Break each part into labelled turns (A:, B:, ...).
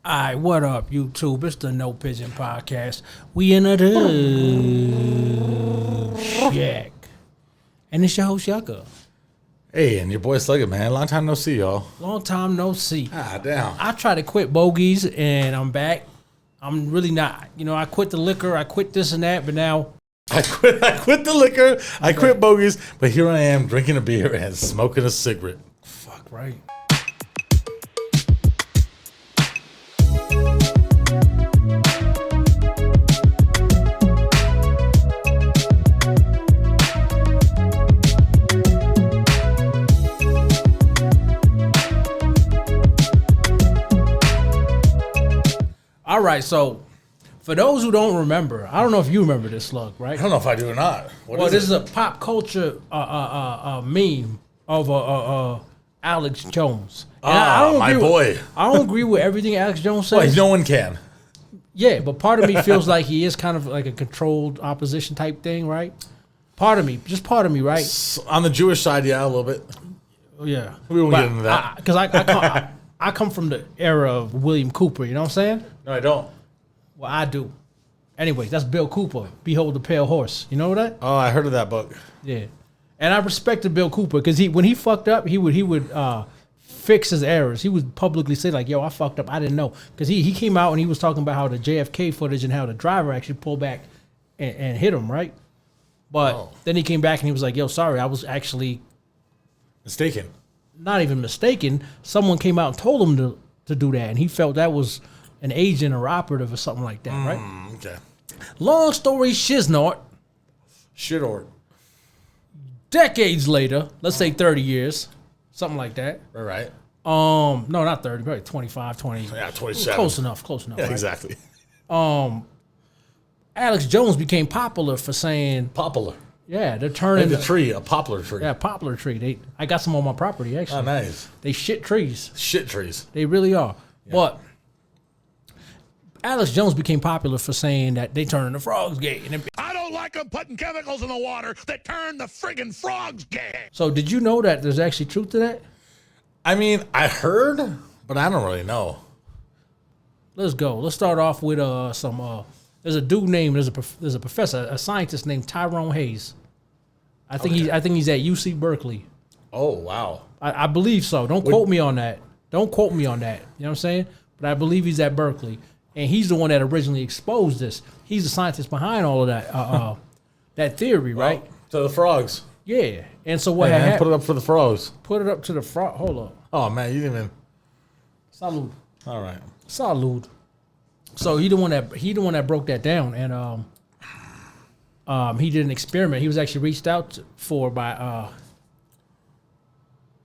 A: Alright, what up, YouTube? It's the No Pigeon Podcast. We in the shack. And it's your host, Yucca.
B: Hey, and your boy Slugger, man. Long time no see, y'all.
A: Long time no see.
B: Ah, damn.
A: I tried to quit bogeys, and I'm back. I'm really not. You know, I quit the liquor, I quit this and that, but now...
B: I quit the liquor, I quit bogeys, but here I am drinking a beer and smoking a cigarette.
A: Fuck, right. All right, so for those who don't remember, I don't know if you remember this, Slug, right?
B: I don't know if I do or not.
A: This is a pop culture meme of Alex Jones. And
B: my boy.
A: I don't agree with everything Alex Jones says.
B: Well, no one can.
A: Yeah, but part of me feels like he is kind of like a controlled opposition type thing, right? Part of me, right?
B: On the Jewish side, yeah, a little bit.
A: Yeah.
B: We won't get into that.
A: Because I come from the era of William Cooper, you know what I'm saying?
B: No, I don't.
A: Well, I do. Anyway, that's Bill Cooper, Behold the Pale Horse. You know that?
B: Oh, I heard of that book.
A: Yeah. And I respected Bill Cooper because when he fucked up, he would fix his errors. He would publicly say like, yo, I fucked up. I didn't know. Because he came out and he was talking about how the JFK footage and how the driver actually pulled back and hit him, right? But then he came back and he was like, yo, sorry, I was actually...
B: mistaken.
A: Not even mistaken. Someone came out and told him to do that. And he felt that was an agent or operative or something like that, right?
B: Okay.
A: Long story shiznort.
B: Shitort.
A: Decades later, let's say 30 years, something like that.
B: All right.
A: No, not 30, probably 25, 20.
B: Yeah, 27.
A: Close enough,
B: Yeah,
A: right?
B: exactly.
A: Alex Jones became popular for saying...
B: Popular.
A: Yeah, they're turning...
B: Like the tree, a poplar tree.
A: Yeah, poplar tree. I got some on my property, actually.
B: Oh, nice.
A: They shit trees.
B: Shit trees.
A: They really are.
B: Yeah.
A: But Alex Jones became popular for saying that they turning the frogs gay. And
C: I don't like them putting chemicals in the water that turn the friggin' frogs gay.
A: So did you know that there's actually truth to that?
B: I mean, I heard, but I don't really know.
A: Let's go. Let's start off with some... there's a dude named... There's a professor, a scientist named Tyrone Hayes. I think he's at UC Berkeley.
B: Oh, wow.
A: I believe so. Don't quote me on that. You know what I'm saying? But I believe he's at Berkeley. And he's the one that originally exposed this. He's the scientist behind all of that that theory, right?
B: To the frogs.
A: Yeah. And so what
B: Hey, man,
A: happened?
B: put it up for the frogs.
A: Put it up to the frog. Hold up.
B: Oh, man, you didn't even...
A: Salud.
B: All right.
A: Salud. So he the one that broke that down, and he did an experiment. He was actually reached out for by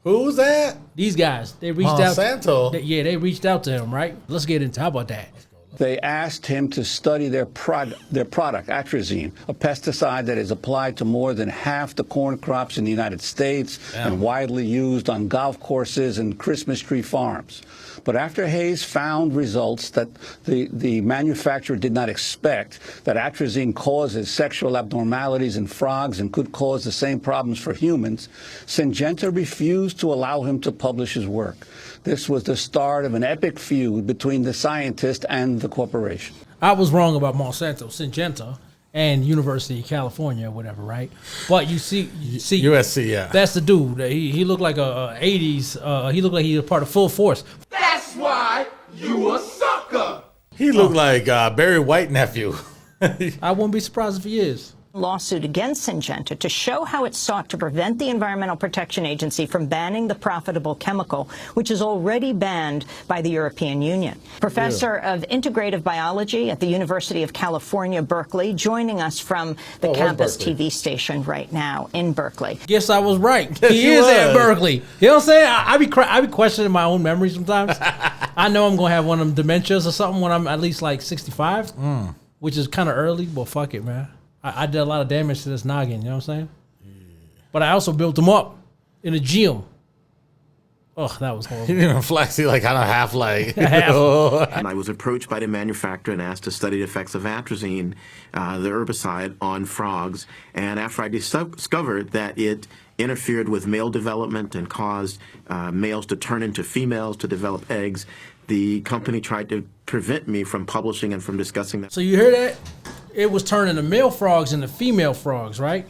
B: Who's that?
A: these guys. They reached
B: Monsanto.
A: out. They reached out to him, right? Let's get into how about that.
D: They asked him to study their product, atrazine, a pesticide that is applied to more than half the corn crops in the United States and widely used on golf courses and Christmas tree farms. But after Hayes found results that the manufacturer did not expect, that atrazine causes sexual abnormalities in frogs and could cause the same problems for humans, Syngenta refused to allow him to publish his work. This was the start of an epic feud between the scientist and the corporation.
A: I was wrong about Monsanto, Syngenta, and University of California or whatever, right? But you see,
B: USC, yeah.
A: That's the dude. He looked like a 80s. He looked like he was part of Full Force.
E: That's why you a sucker.
B: He looked like Barry White nephew.
A: I wouldn't be surprised if he is.
F: Lawsuit against Syngenta to show how it sought to prevent the Environmental Protection Agency from banning the profitable chemical, which is already banned by the European Union. Professor of Integrative Biology at the University of California, Berkeley, joining us from the campus TV station right now in Berkeley.
A: Guess I was right.
B: Yes,
A: He is at Berkeley. You know what I'm saying? I be questioning my own memory sometimes. I know I'm going to have one of them dementias or something when I'm at least like 65, which is kind of early, but fuck it, man. I did a lot of damage to this noggin, you know what I'm saying? Yeah. But I also built them up in a gym. Ugh, that was horrible.
B: He didn't even flex. He like kind of half like.
G: And I was approached by the manufacturer and asked to study the effects of atrazine, the herbicide, on frogs. And after I discovered that it interfered with male development and caused males to turn into females to develop eggs, the company tried to prevent me from publishing and from discussing that.
A: So you hear that? It was turning the male frogs into female frogs, right?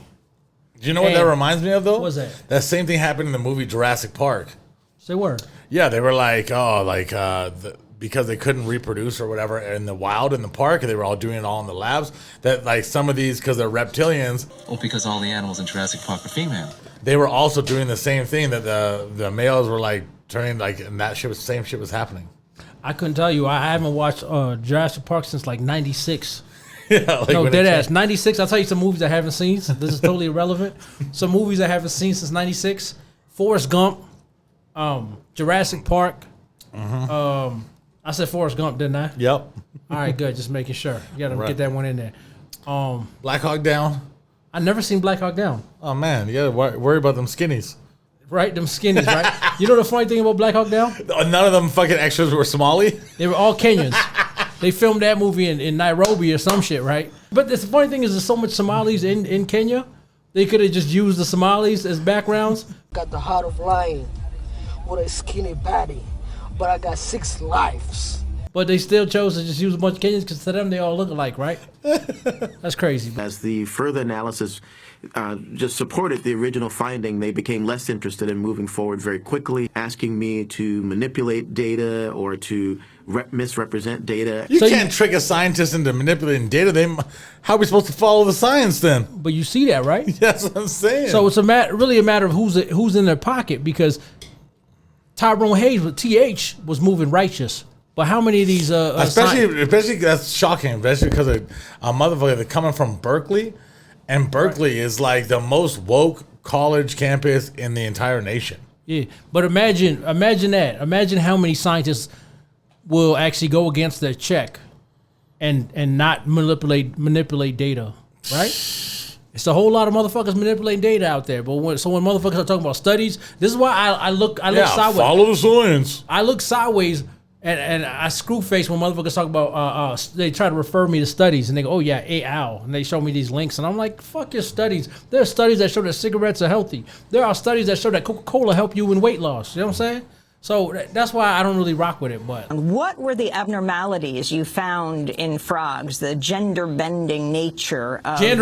B: Do you know what that reminds me of, though?
A: What was that?
B: That same thing happened in the movie Jurassic Park.
A: Say word.
B: Yeah, they were like, because they couldn't reproduce or whatever in the wild in the park, and they were all doing it all in the labs, that like some of these, because they're reptilians.
H: Well, because all the animals in Jurassic Park are female.
B: They were also doing the same thing, that the males were like turning, like, and that shit was, same shit was happening.
A: I couldn't tell you. I haven't watched Jurassic Park since like 96.
B: Yeah, like
A: no,
B: when
A: dead ass. 96. I'll tell you some movies I haven't seen. This is totally irrelevant. Some movies I haven't seen since 96. Forrest Gump, Jurassic Park. I said Forrest Gump, didn't I?
B: Yep.
A: All right, good. Just making sure. You got to get that one in there.
B: Black Hawk Down.
A: I never seen Black Hawk Down.
B: Oh, man. You got to worry about them skinnies.
A: Right? Them skinnies, right? You know the funny thing about Black Hawk Down?
B: None of them fucking extras were Somali.
A: They were all Kenyans. They filmed that movie in Nairobi or some shit, right? But the funny thing is there's so much Somalis in Kenya. They could have just used the Somalis as backgrounds.
I: Got the heart of lion with a skinny body, but I got 6 lives.
A: But they still chose to just use a bunch of Kenyans because to them they all look alike, right? That's crazy.
G: As the further analysis just supported the original finding, they became less interested in moving forward very quickly, asking me to manipulate data or to misrepresent data.
B: You can't trick a scientist into manipulating data. How are we supposed to follow the science then?
A: But you see that, right?
B: That's what I'm saying.
A: So it's really a matter of who's in their pocket, because Tyrone Hayes with TH was moving righteous. But how many of these
B: especially that's shocking, especially because a motherfucker that's coming from Berkeley, and Berkeley is like the most woke college campus in the entire nation.
A: Yeah, but imagine that. Imagine how many scientists will actually go against their check and not manipulate data, right? It's a whole lot of motherfuckers manipulating data out there. But when motherfuckers are talking about studies, this is why I look sideways.
B: Follow the science.
A: I look sideways. And I screw face when motherfuckers talk about, they try to refer me to studies, and they go, oh yeah, AL, and they show me these links, and I'm like, fuck your studies. There are studies that show that cigarettes are healthy. There are studies that show that Coca-Cola help you in weight loss. You know what I'm saying? So that's why I don't really rock with it. But
F: what were the abnormalities you found in frogs, the gender-bending nature of this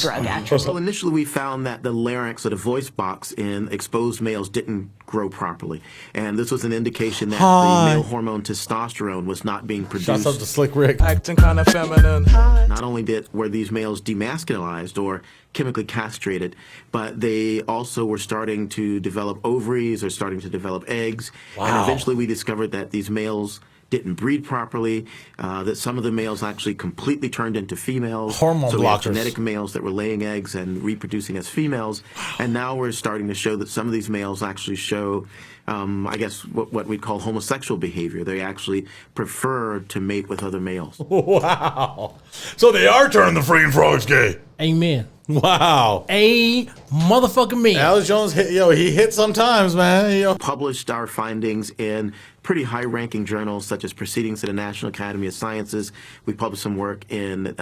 F: drug atrazine?
G: Well, initially we found that the larynx or the voice box in exposed males didn't grow properly. And this was an indication that the male hormone testosterone was not being produced.
B: Shouts out to Slick Rick.
J: Acting kind of feminine.
G: Not only were these males demasculinized or chemically castrated, but they also were starting to develop ovaries or starting to develop eggs.
B: Wow.
G: And eventually we discovered that these males didn't breed properly, that some of the males actually completely turned into females.
B: Hormone
G: so we had
B: blockers.
G: genetic males that were laying eggs and reproducing as females. And now we're starting to show that some of these males actually show, I guess, what we'd call homosexual behavior. They actually prefer to mate with other males.
B: Wow. So they are turning the freaking frogs gay.
A: Amen.
B: Wow.
A: A motherfucking man.
B: Alex Jones he hit sometimes, man.
G: Published our findings in pretty high-ranking journals such as Proceedings of the National Academy of Sciences. We published some work in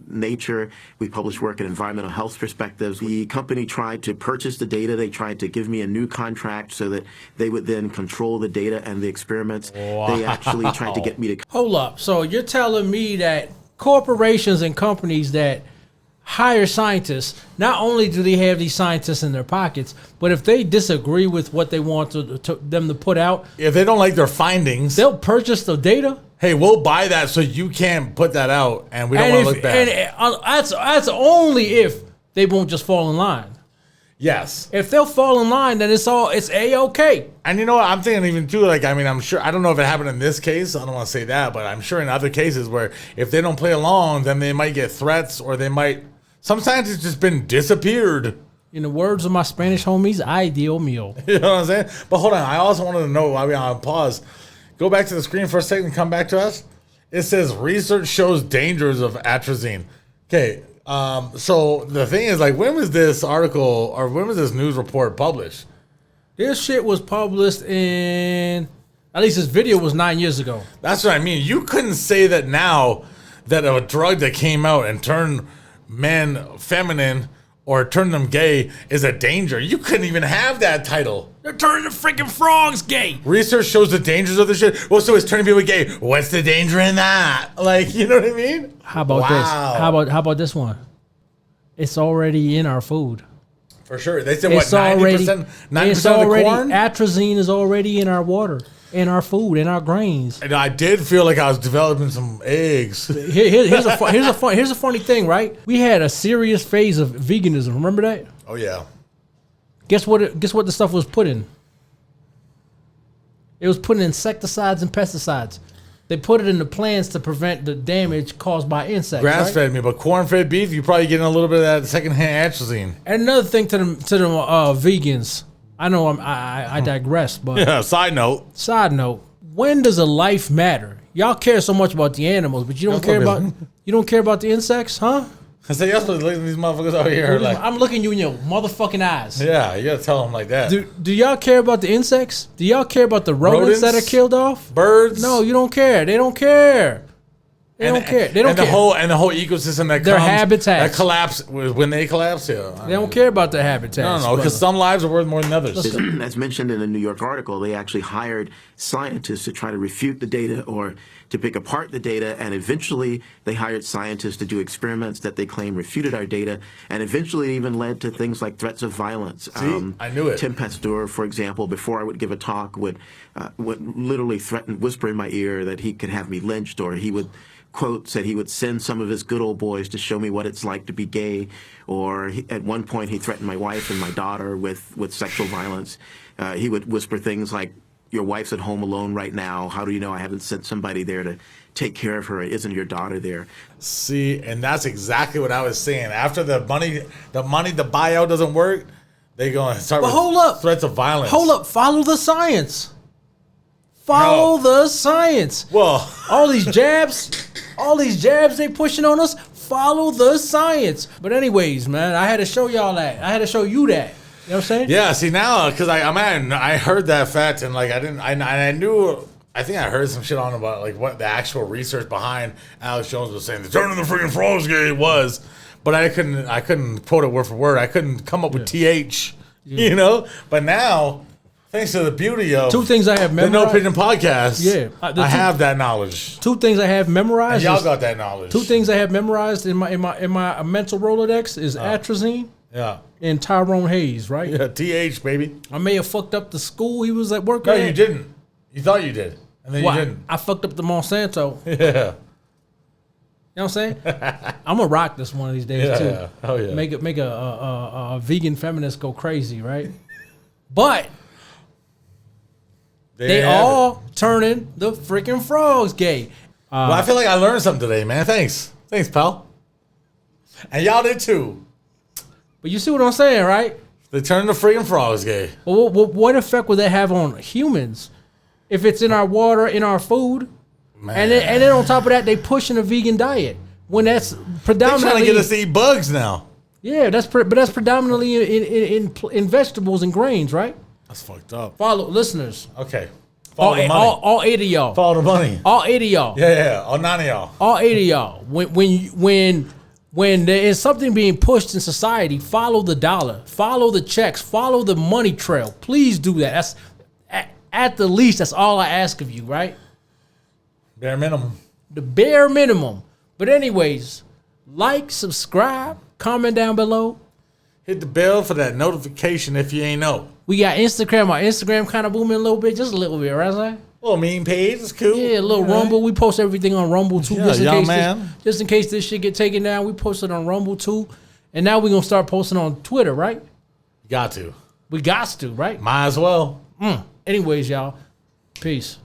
G: Nature. We published work in Environmental Health Perspectives. The company tried to purchase the data. They tried to give me a new contract so that they would then control the data and the experiments.
B: Wow.
G: They actually tried to get me to...
A: Hold up. So you're telling me that corporations and companies that hire scientists, not only do they have these scientists in their pockets, but if they disagree with what they want them to put out,
B: if they don't like their findings,
A: they'll purchase the data.
B: Hey, we'll buy that so you can't put that out, and we don't want to look bad.
A: And that's only if they won't just fall in line.
B: Yes.
A: If they'll fall in line, then it's A-okay.
B: And you know what? I'm thinking even too, like, I mean, I'm sure, I don't know if it happened in this case. I don't want to say that, but I'm sure in other cases where if they don't play along, then they might get threats, or they might, some scientists just been disappeared.
A: In the words of my Spanish homies, ay Dios mío.
B: You know what I'm saying? But hold on. I also wanted to know, while we're on pause, go back to the screen for a second and come back to us. It says research shows dangers of atrazine. Okay. So the thing is, like, when was this article or when was this news report published?
A: This shit was published in, at least this video was 9 years ago.
B: That's what I mean. You couldn't say that now that a drug that came out and turned men feminine or turn them gay is a danger. You couldn't even have that title.
A: They're turning the freaking frogs gay.
B: Research shows the dangers of the shit. Well, so it's turning people gay. What's the danger in that? Like, you know what I mean?
A: How about this? How about this one? It's already in our food.
B: For sure. They said, what, 90%? 90% of the corn?
A: Atrazine is already in our water, in our food, in our grains.
B: And I did feel like I was developing some eggs.
A: Here's a funny thing, right? We had a serious phase of veganism. Remember that?
B: Oh, yeah.
A: Guess what the stuff was put in? It was put in insecticides and pesticides. They put it in the plants to prevent the damage caused by insects.
B: Grass-fed me, but corn-fed beef, you're probably getting a little bit of that secondhand atrazine.
A: And another thing to them vegans. I know I digress, but
B: yeah. Side note,
A: when does a life matter? Y'all care so much about the animals, but you don't care about the insects, huh?
B: I said, you're supposed to look at these motherfuckers out here. Like,
A: I'm looking you in your motherfucking eyes.
B: Yeah, you gotta tell them like that.
A: Do y'all care about the insects? Do y'all care about the rodents that are killed off?
B: Birds?
A: No, you don't care. They don't care. They don't care. They don't care.
B: The whole ecosystem that
A: their
B: comes,
A: habitats
B: that collapse when they collapse. Yeah,
A: they don't care about their habitats.
B: No, because some lives are worth more than others.
G: As mentioned in a New York article, they actually hired scientists to try to refute the data or to pick apart the data, and eventually they hired scientists to do experiments that they claim refuted our data, and eventually it even led to things like threats of violence.
B: See, I knew it.
G: Tim Pasteur, for example, before I would give a talk, would literally threaten, whisper in my ear that he could have me lynched, or he would quote said he would send some of his good old boys to show me what it's like to be gay, or at one point he threatened my wife and my daughter with sexual violence. He would whisper things like, your wife's at home alone right now. How do you know I haven't sent somebody there to take care of her? Isn't your daughter there?
B: See, and that's exactly what I was saying. After the buyout doesn't work, they going to start with threats of violence.
A: Hold up. Follow the science. Follow the science.
B: Well,
A: all these jabs they pushing on us. Follow the science. But anyways, man, I had to show y'all that. I had to show you that. You know what I'm saying?
B: Yeah. See now, because I heard that fact, and like I knew. I think I heard some shit on about like what the actual research behind Alex Jones was saying the turn of the freaking frogs gay was, but I couldn't quote it word for word. I couldn't come up with TH. You know. But now, thanks to the beauty of
A: two things I have memorized.
B: The No Opinion Podcast.
A: Yeah,
B: I have that knowledge.
A: Two things I have memorized.
B: And y'all got that knowledge.
A: Two things I have memorized in my mental Rolodex is atrazine.
B: Yeah.
A: And Tyrone Hayes, right?
B: Yeah, TH, baby.
A: I may have fucked up the school he was at work
B: No,
A: at.
B: you didn't. You thought you did. And then you didn't.
A: I fucked up the Monsanto.
B: Yeah.
A: You know what I'm saying? I'm going to rock this one of these days, too.
B: Yeah. Oh, yeah.
A: Make a vegan feminist go crazy, right? But they all turning the freaking frogs gay.
B: Well, I feel like I learned something today, man. Thanks, pal. And y'all did, too.
A: But you see what I'm saying, right?
B: They turned the freaking frogs gay.
A: Well, what effect would that have on humans if it's in our water, in our food? Man. And then on top of that, they pushing a vegan diet when that's predominantly
B: they're trying to get us to eat bugs now.
A: Yeah, that's predominantly in vegetables and grains, right?
B: That's fucked up.
A: Follow listeners.
B: Okay. Follow the money.
A: All 8 of y'all.
B: Follow the money.
A: All 8 of y'all.
B: Yeah. All 9 of y'all.
A: All 8 of y'all. When there is something being pushed in society, follow the dollar, follow the checks, follow the money trail. Please do that. That's at the least, that's all I ask of you, right?
B: Bare minimum.
A: The bare minimum. But anyways, like, subscribe, comment down below.
B: Hit the bell for that notification if you ain't know.
A: We got Instagram. Our Instagram kind of booming a little bit, just a little bit, right?
B: Little meme page, it's cool.
A: Yeah, a little Rumble. We post everything on Rumble too, just in case this shit get taken down. We post it on Rumble too, and now we're gonna start posting on Twitter, right?
B: Got to.
A: We got to, right?
B: Might as well.
A: Anyways, y'all, peace.